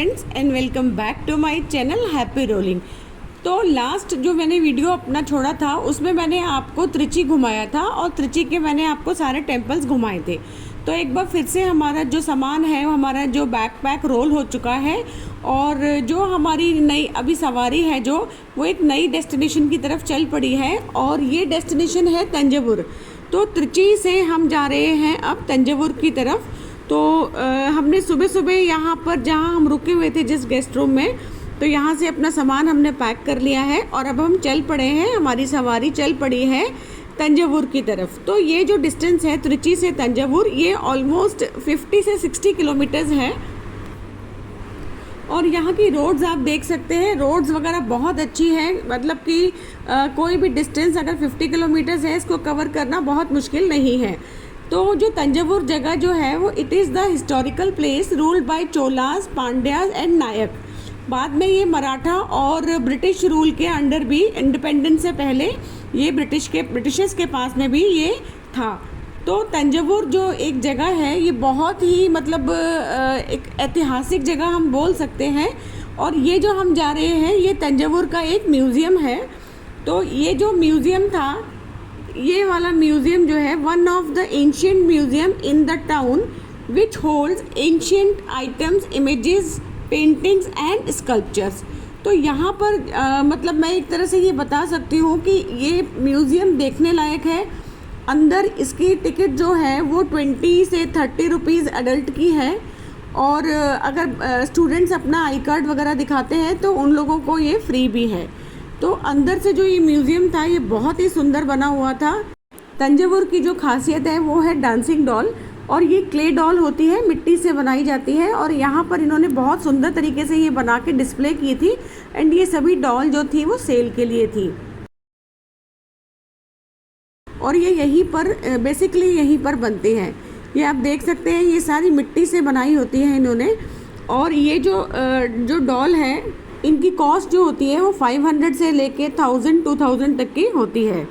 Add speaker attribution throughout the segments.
Speaker 1: Friends and welcome back to my channel happy rolling. तो last जो मैंने video अपना छोड़ा था उसमें मैंने आपको त्रिची घुमाया था और त्रिची के मैंने आपको सारे टेम्पल्स घुमाए थे। तो एक बार फिर से हमारा जो सामान है हमारा जो बैकपैक रोल हो चुका है और जो हमारी नई अभी सवारी है जो वो एक नई डेस्टिनेशन की तरफ चल पड़ी है और ये डेस्टिनेशन है तंजावुर। तो त्रिची से हम जा रहे हैं अब तंजावुर की तरफ। तो हमने सुबह सुबह यहाँ पर जहाँ हम रुके हुए थे जिस गेस्ट रूम में, तो यहाँ से अपना सामान हमने पैक कर लिया है और अब हम चल पड़े हैं, हमारी सवारी चल पड़ी है तंजावुर की तरफ। तो ये जो डिस्टेंस है त्रिची से तंजावुर ये ऑलमोस्ट 50 से 60 किलोमीटर्स है। और यहाँ की रोड्स आप देख सकते हैं, रोड्स वगैरह बहुत अच्छी है, मतलब कि कोई भी डिस्टेंस अगर 50 किलोमीटर्स है इसको कवर करना बहुत मुश्किल नहीं है। तो जो तंजावुर जगह जो है वो it is the historical place ruled by Cholas, Pandyas and Nayak. बाद में ये मराठा और ब्रिटिश रूल के अंडर भी, इंडिपेंडेंस से पहले ये ब्रिटिशर्स के पास में भी ये था। तो तंजावुर जो एक जगह है ये बहुत ही मतलब एक ऐतिहासिक जगह हम बोल सकते हैं। और ये जो हम जा रहे हैं ये तंजावुर का एक म्यूज़ियम है। तो ये जो म्यूज़ियम था, ये वाला म्यूज़ियम जो है one of the ancient museum in the town which holds ancient items, images, paintings and sculptures. तो यहाँ पर मतलब मैं एक तरह से ये बता सकती हूँ कि ये म्यूज़ियम देखने लायक है। अंदर इसकी टिकट जो है वो 20 से 30 रुपीज़ एडल्ट की है और अगर स्टूडेंट्स अपना आई कार्ड वगैरह दिखाते हैं तो उन लोगों को ये फ्री भी है। तो अंदर से जो ये म्यूज़ियम था ये बहुत ही सुंदर बना हुआ था। तंजावुर की जो खासियत है वो है डांसिंग डॉल, और ये क्ले डॉल होती है, मिट्टी से बनाई जाती है और यहाँ पर इन्होंने बहुत सुंदर तरीके से ये बना के डिस्प्ले की थी एंड ये सभी डॉल जो थी वो सेल के लिए थी। और ये यहीं पर बेसिकली यहीं पर बनते हैं। ये आप देख सकते हैं ये सारी मिट्टी से बनाई होती है इन्होंने। और ये जो डॉल है इनकी कॉस्ट जो होती है वो 500 से लेके 1000-2000 तक की होती है।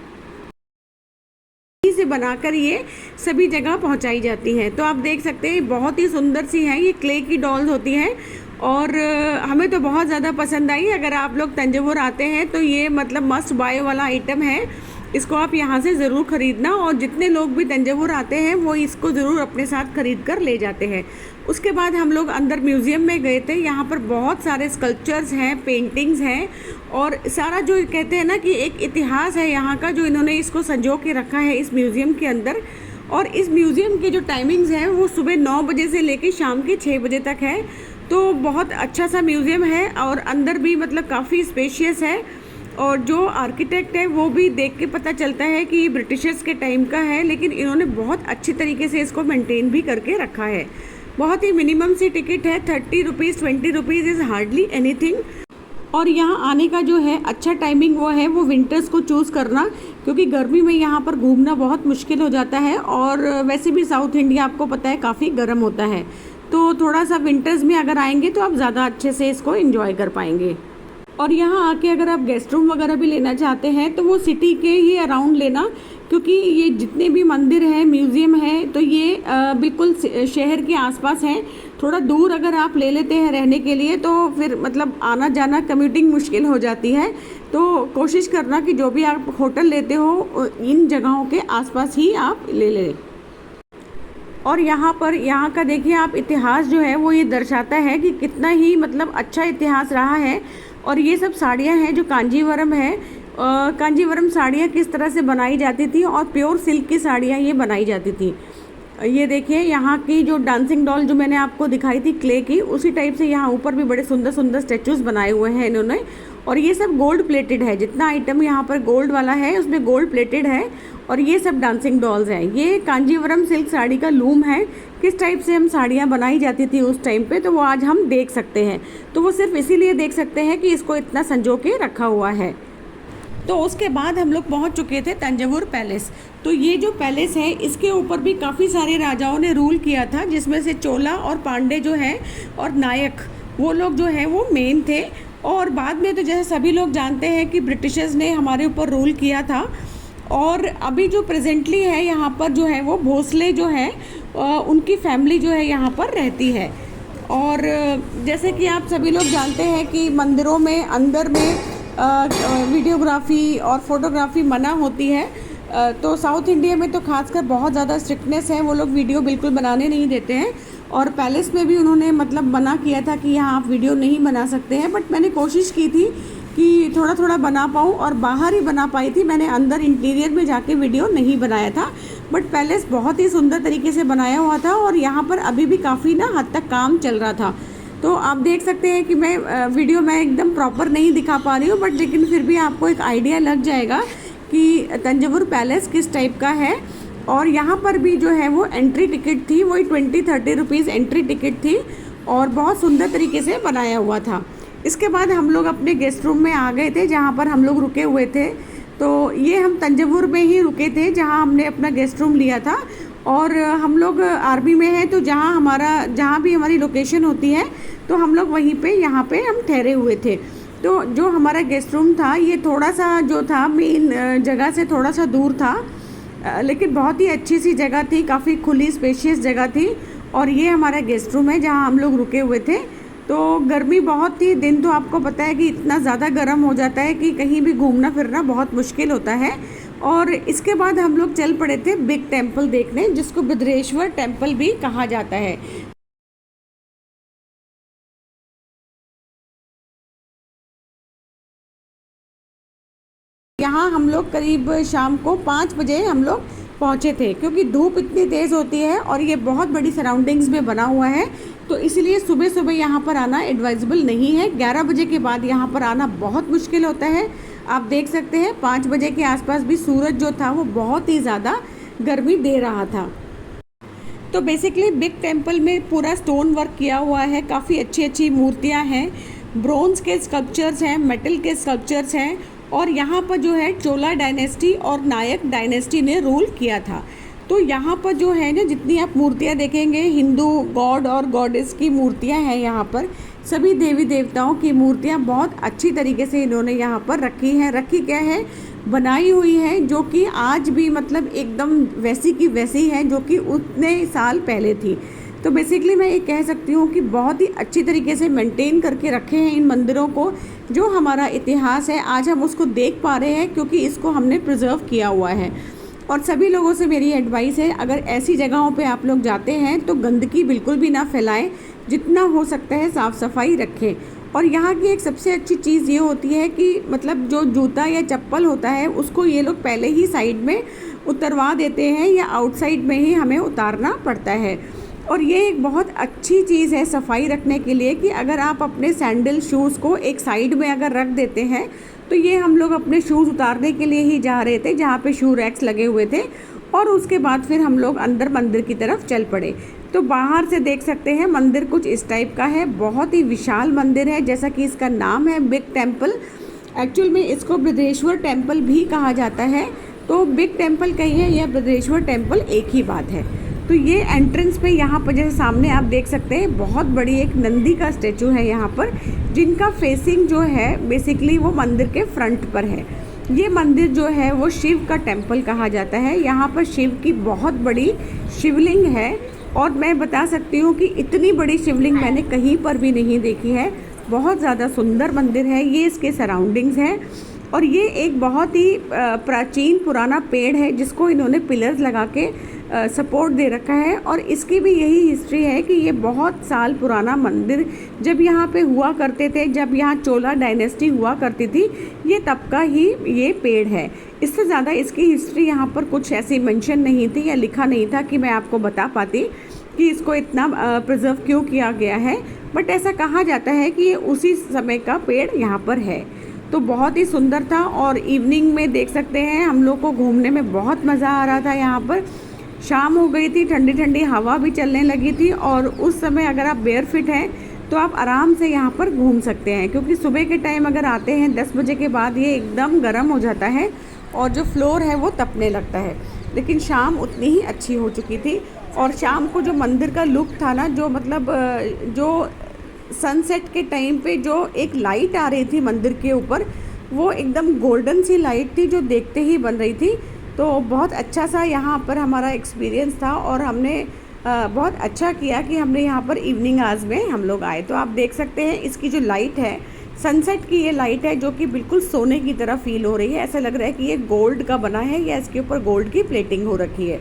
Speaker 1: से बनाकर ये सभी जगह पहुंचाई जाती है। तो आप देख सकते हैं बहुत ही सुंदर सी है, ये क्ले की डॉल्स होती हैं और हमें तो बहुत ज़्यादा पसंद आई। अगर आप लोग तंजावुर आते हैं तो ये मतलब मस्ट बाय वाला आइटम है, इसको आप यहाँ से ज़रूर ख़रीदना। और जितने लोग भी तंजावुर आते हैं वो इसको ज़रूर अपने साथ ख़रीद कर ले जाते हैं। उसके बाद हम लोग अंदर म्यूज़ियम में गए थे। यहाँ पर बहुत सारे स्कल्पचर्स हैं, पेंटिंग्स हैं और सारा जो कहते हैं ना कि एक इतिहास है यहाँ का, जो इन्होंने इसको संजो के रखा है इस म्यूज़ियम के अंदर। और इस म्यूज़ियम के जो टाइमिंग्स हैं वो सुबह 9 बजे से लेकर शाम के 6 बजे तक है। तो बहुत अच्छा सा म्यूज़ियम है और अंदर भी मतलब काफ़ी स्पेशियस है और जो आर्किटेक्ट है वो भी देख के पता चलता है कि ये ब्रिटिशर्स के टाइम का है, लेकिन इन्होंने बहुत अच्छी तरीके से इसको मेंटेन भी करके रखा है। बहुत ही मिनिमम सी टिकट है, 30 rupees, 20 rupees is hardly anything. और यहाँ आने का जो है अच्छा टाइमिंग वो है वो विंटर्स को चूज़ करना, क्योंकि गर्मी में यहाँ पर घूमना बहुत मुश्किल हो जाता है और वैसे भी साउथ इंडिया आपको पता है काफ़ी गर्म होता है। तो थोड़ा सा विंटर्स में अगर आएंगे तो आप ज़्यादा अच्छे से इसको एंजॉय कर पाएंगे। और यहाँ आके अगर आप गेस्ट रूम वगैरह भी लेना चाहते हैं तो वो सिटी के ही अराउंड लेना, क्योंकि ये जितने भी मंदिर हैं, म्यूज़ियम है, तो ये बिल्कुल शहर के आसपास हैं। थोड़ा दूर अगर आप ले लेते हैं रहने के लिए तो फिर मतलब आना जाना कम्यूटिंग मुश्किल हो जाती है। तो कोशिश करना कि जो भी आप होटल लेते हो इन जगहों के आसपास ही आप ले लें। और यहाँ का देखिए आप, इतिहास जो है वो ये दर्शाता है कि कितना ही मतलब अच्छा इतिहास रहा है। और ये सब साड़ियाँ हैं जो कांजीवरम है, कांजीवरम साड़ियाँ किस तरह से बनाई जाती थी और प्योर सिल्क की साड़ियाँ ये बनाई जाती थी। ये देखिए यहाँ की जो डांसिंग डॉल जो मैंने आपको दिखाई थी क्ले की, उसी टाइप से यहाँ ऊपर भी बड़े सुंदर सुंदर स्टैचूज़ बनाए हुए हैं इन्होंने। और ये सब गोल्ड प्लेटेड है, जितना आइटम यहाँ पर गोल्ड वाला है उसमें गोल्ड प्लेटेड है। और ये सब डांसिंग डॉल्स हैं। ये कांजीवरम सिल्क साड़ी का लूम है, किस टाइप से हम साड़ियाँ बनाई जाती थी उस टाइम पे, तो वो आज हम देख सकते हैं। तो वो सिर्फ इसीलिए देख सकते हैं कि इसको इतना संजो के रखा हुआ है। तो उसके बाद हम लोग पहुंच चुके थे तंजावुर पैलेस। तो ये जो पैलेस है इसके ऊपर भी काफ़ी सारे राजाओं ने रूल किया था, जिसमें से चोला और पांडे जो है और नायक वो लोग जो है वो मेन थे। और बाद में तो जैसे सभी लोग जानते हैं कि ब्रिटिशर्स ने हमारे ऊपर रूल किया था। और अभी जो प्रेजेंटली है यहाँ पर जो है वो भोसले जो है उनकी फैमिली जो है यहाँ पर रहती है। और जैसे कि आप सभी लोग जानते हैं कि मंदिरों में अंदर में वीडियोग्राफी और फोटोग्राफी मना होती है। तो साउथ इंडिया में तो खासकर बहुत ज़्यादा स्ट्रिक्टनेस है, वो लोग वीडियो बिल्कुल बनाने नहीं देते हैं। और पैलेस में भी उन्होंने मतलब मना किया था कि यहाँ आप वीडियो नहीं बना सकते हैं, बट मैंने कोशिश की थी कि थोड़ा थोड़ा बना पाऊँ और बाहर ही बना पाई थी। मैंने अंदर इंटीरियर में जाके वीडियो नहीं बनाया था, बट पैलेस बहुत ही सुंदर तरीके से बनाया हुआ था और यहाँ पर अभी भी काफ़ी ना हद तक काम चल रहा था। तो आप देख सकते हैं कि वीडियो में एकदम प्रॉपर नहीं दिखा पा रही हूँ, बट लेकिन फिर भी आपको एक आइडिया लग जाएगा कि तंजावुर पैलेस किस टाइप का है। और यहाँ पर भी जो है वो एंट्री टिकट थी, वही 20-30 रुपीज़ एंट्री टिकट थी और बहुत सुंदर तरीके से बनाया हुआ था। इसके बाद हम लोग अपने गेस्ट रूम में आ गए थे जहाँ पर हम लोग रुके हुए थे। तो ये हम तंजावुर में ही रुके थे जहाँ हमने अपना गेस्ट रूम लिया था। और हम लोग आर्मी में हैं, तो जहाँ भी हमारी लोकेशन होती है तो हम लोग वहीं पे यहाँ पे हम ठहरे हुए थे। तो जो हमारा गेस्ट रूम था ये थोड़ा सा जो था मेन जगह से थोड़ा सा दूर था, लेकिन बहुत ही अच्छी सी जगह थी, काफ़ी खुली स्पेशियस जगह थी। और ये हमारा गेस्ट रूम है जहाँ हम लोग रुके हुए थे। तो गर्मी बहुत थी, दिन तो आपको पता है कि इतना ज़्यादा गर्म हो जाता है कि कहीं भी घूमना फिरना बहुत मुश्किल होता है। और इसके बाद हम लोग चल पड़े थे बिग टेम्पल देखने, जिसको बद्रेश्वर टेम्पल भी कहा जाता है। यहाँ हम लोग करीब शाम को 5 बजे हम लोग पहुँचे थे, क्योंकि धूप इतनी तेज़ होती है और ये बहुत बड़ी सराउंडिंग्स में बना हुआ है, तो इसलिए सुबह सुबह यहाँ पर आना एडवाइजेबल नहीं है। 11 बजे के बाद यहाँ पर आना बहुत मुश्किल होता है। आप देख सकते हैं 5 बजे के आसपास भी सूरज जो था वो बहुत ही ज़्यादा गर्मी दे रहा था। तो बेसिकली बिग टेम्पल में पूरा स्टोन वर्क किया हुआ है, काफ़ी अच्छी अच्छी मूर्तियाँ हैं, ब्रोंज के स्कल्पचर्स हैं, मेटल के स्कल्पचर्स हैं। और यहाँ पर जो है चोला डायनेस्टी और नायक डायनेस्टी ने रूल किया था। तो यहाँ पर जो है ना, जितनी आप मूर्तियाँ देखेंगे हिंदू गॉड और गॉडेस की मूर्तियाँ हैं, यहाँ पर सभी देवी देवताओं की मूर्तियाँ बहुत अच्छी तरीके से इन्होंने यहाँ पर रखी हैं। रखी क्या है, बनाई हुई है, जो कि आज भी मतलब एकदम वैसी की वैसी है जो कि उतने साल पहले थी। तो बेसिकली मैं ये कह सकती हूँ कि बहुत ही अच्छी तरीके से मेंटेन करके रखे हैं इन मंदिरों को। जो हमारा इतिहास है आज हम उसको देख पा रहे हैं, क्योंकि इसको हमने प्रिजर्व किया हुआ है। और सभी लोगों से मेरी एडवाइस है, अगर ऐसी जगहों पे आप लोग जाते हैं तो गंदगी बिल्कुल भी ना फैलाएं, जितना हो सकता है साफ़ सफाई रखें। और यहाँ की एक सबसे अच्छी चीज़ ये होती है कि मतलब जो जूता या चप्पल होता है उसको ये लोग पहले ही साइड में उतरवा देते हैं, या आउटसाइड में ही हमें उतारना पड़ता है। और ये एक बहुत अच्छी चीज़ है सफाई रखने के लिए, कि अगर आप अपने सैंडल शूज़ को एक साइड में अगर रख देते हैं, तो ये हम लोग अपने शूज़ उतारने के लिए ही जा रहे थे जहाँ पे शू रैक्स लगे हुए थे, और उसके बाद फिर हम लोग अंदर मंदिर की तरफ चल पड़े। तो बाहर से देख सकते हैं मंदिर कुछ इस टाइप का है, बहुत ही विशाल मंदिर है, जैसा कि इसका नाम है बिग टेम्पल। एक्चुअल में इसको बद्रेश्वर टेम्पल भी कहा जाता है। तो बिग टेम्पल कहिए या बद्रेश्वर टेम्पल एक ही बात है। तो ये एंट्रेंस पे यहाँ पर जैसे सामने आप देख सकते हैं बहुत बड़ी एक नंदी का स्टैचू है यहाँ पर, जिनका फेसिंग जो है बेसिकली वो मंदिर के फ्रंट पर है। ये मंदिर जो है वो शिव का टेम्पल कहा जाता है। यहाँ पर शिव की बहुत बड़ी शिवलिंग है, और मैं बता सकती हूँ कि इतनी बड़ी शिवलिंग मैंने कहीं पर भी नहीं देखी है। बहुत ज़्यादा सुंदर मंदिर है। ये इसके सराउंडिंग्स हैं, और ये एक बहुत ही प्राचीन पुराना पेड़ है जिसको इन्होंने पिलर्स लगा के सपोर्ट दे रखा है। और इसकी भी यही हिस्ट्री है कि ये बहुत साल पुराना मंदिर जब यहाँ पे हुआ करते थे, जब यहाँ चोला डायनेस्टी हुआ करती थी, ये तब का ही ये पेड़ है। इससे ज़्यादा इसकी हिस्ट्री यहाँ पर कुछ ऐसी मेंशन नहीं थी या लिखा नहीं था कि मैं आपको बता पाती कि इसको इतना प्रिजर्व क्यों किया गया है, बट ऐसा कहा जाता है कि ये उसी समय का पेड़ यहाँ पर है। तो बहुत ही सुंदर था, और इवनिंग में देख सकते हैं हम लोग को घूमने में बहुत मज़ा आ रहा था। यहाँ पर शाम हो गई थी, ठंडी ठंडी हवा भी चलने लगी थी, और उस समय अगर आप बेयर फिट हैं तो आप आराम से यहाँ पर घूम सकते हैं, क्योंकि सुबह के टाइम अगर आते हैं 10 बजे के बाद ये एकदम गर्म हो जाता है और जो फ्लोर है वो तपने लगता है। लेकिन शाम उतनी ही अच्छी हो चुकी थी, और शाम को जो मंदिर का लुक था ना, जो मतलब जो सनसेट के टाइम पे जो एक लाइट आ रही थी मंदिर के ऊपर, वो एकदम गोल्डन सी लाइट थी जो देखते ही बन रही थी। तो बहुत अच्छा सा यहाँ पर हमारा एक्सपीरियंस था, और हमने बहुत अच्छा किया कि हमने यहाँ पर इवनिंग आवर्स में हम लोग आए। तो आप देख सकते हैं इसकी जो लाइट है, सनसेट की ये लाइट है जो कि बिल्कुल सोने की तरह फील हो रही है। ऐसा लग रहा है कि ये गोल्ड का बना है या इसके ऊपर गोल्ड की प्लेटिंग हो रखी है।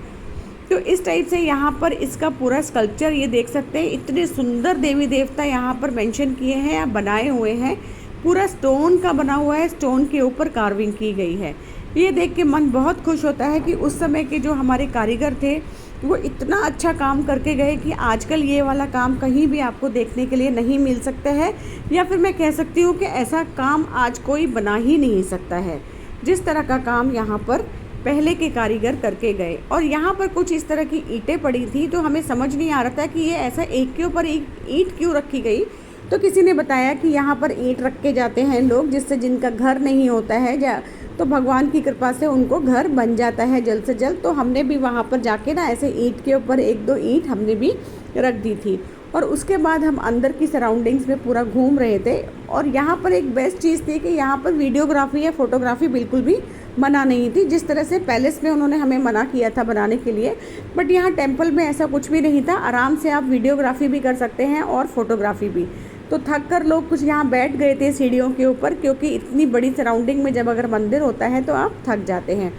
Speaker 1: तो इस टाइप से यहाँ पर इसका पूरा स्कल्पचर ये देख सकते हैं, इतने सुंदर देवी देवता यहाँ पर मेंशन किए हैं या बनाए हुए हैं। पूरा स्टोन का बना हुआ है, स्टोन के ऊपर कार्विंग की गई है। ये देख के मन बहुत खुश होता है कि उस समय के जो हमारे कारीगर थे वो इतना अच्छा काम करके गए कि आजकल ये वाला काम कहीं भी आपको देखने के लिए नहीं मिल सकता है, या फिर मैं कह सकती हूँ कि ऐसा काम आज कोई बना ही नहीं सकता है जिस तरह का काम यहाँ पर पहले के कारीगर करके गए। और यहाँ पर कुछ इस तरह की ईंटें पड़ी थी, तो हमें समझ नहीं आ रहा था कि ये ऐसा एक के ऊपर एक ईंट क्यों रखी गई। तो किसी ने बताया कि यहाँ पर ईंट रख के जाते हैं लोग, जिससे जिनका घर नहीं होता है तो भगवान की कृपा से उनको घर बन जाता है जल्द से जल्द। तो हमने भी वहाँ पर जाके ना ऐसे ईंट के ऊपर एक दो ईंट हमने भी रख दी थी। और उसके बाद हम अंदर की सराउंडिंग्स में पूरा घूम रहे थे। और यहाँ पर एक बेस्ट चीज़ थी कि यहाँ पर वीडियोग्राफी या फोटोग्राफी बिल्कुल भी मना नहीं थी, जिस तरह से पैलेस में उन्होंने हमें मना किया था बनाने के लिए। बट यहाँ टेम्पल में ऐसा कुछ भी नहीं था, आराम से आप वीडियोग्राफी भी कर सकते हैं और फोटोग्राफी भी। तो थक कर लोग कुछ यहाँ बैठ गए थे सीढ़ियों के ऊपर, क्योंकि इतनी बड़ी सराउंडिंग में जब अगर मंदिर होता है तो आप थक जाते हैं।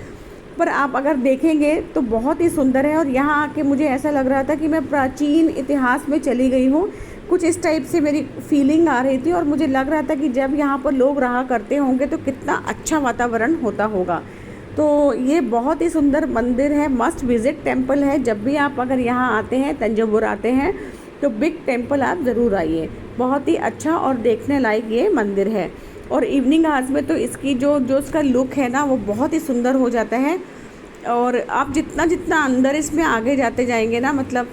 Speaker 1: पर आप अगर देखेंगे तो बहुत ही सुंदर है। और यहाँ आके मुझे ऐसा लग रहा था कि मैं प्राचीन इतिहास में चली गई हूँ, कुछ इस टाइप से मेरी फीलिंग आ रही थी। और मुझे लग रहा था कि जब यहाँ पर लोग रहा करते होंगे तो कितना अच्छा वातावरण होता होगा। तो ये बहुत ही सुंदर मंदिर है, मस्ट विजिट टेम्पल है। जब भी आप अगर यहाँ आते हैं, तंजावुर आते हैं, तो बिग टेम्पल आप ज़रूर आइए। बहुत ही अच्छा और देखने लायक ये मंदिर है। और इवनिंग आवर्स में तो इसकी जो इसका लुक है ना, वो बहुत ही सुंदर हो जाता है। और आप जितना जितना अंदर इसमें आगे जाते जाएंगे ना, मतलब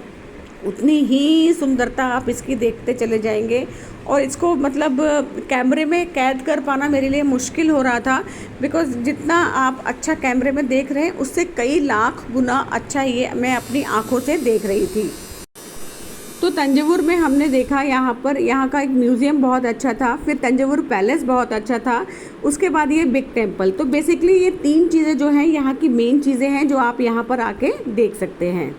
Speaker 1: उतनी ही सुंदरता आप इसकी देखते चले जाएंगे। और इसको मतलब कैमरे में कैद कर पाना मेरे लिए मुश्किल हो रहा था, बिकॉज़ जितना आप अच्छा कैमरे में देख रहे हैं उससे कई लाख गुना अच्छा ये मैं अपनी आँखों से देख रही थी। तो तंजावुर में हमने देखा यहाँ का एक म्यूज़ियम बहुत अच्छा था, फिर तंजावुर पैलेस बहुत अच्छा था, उसके बाद ये बिग टेम्पल। तो बेसिकली ये 3 चीज़ें जो हैं यहाँ की मेन चीज़ें हैं जो आप यहाँ पर आके देख सकते हैं।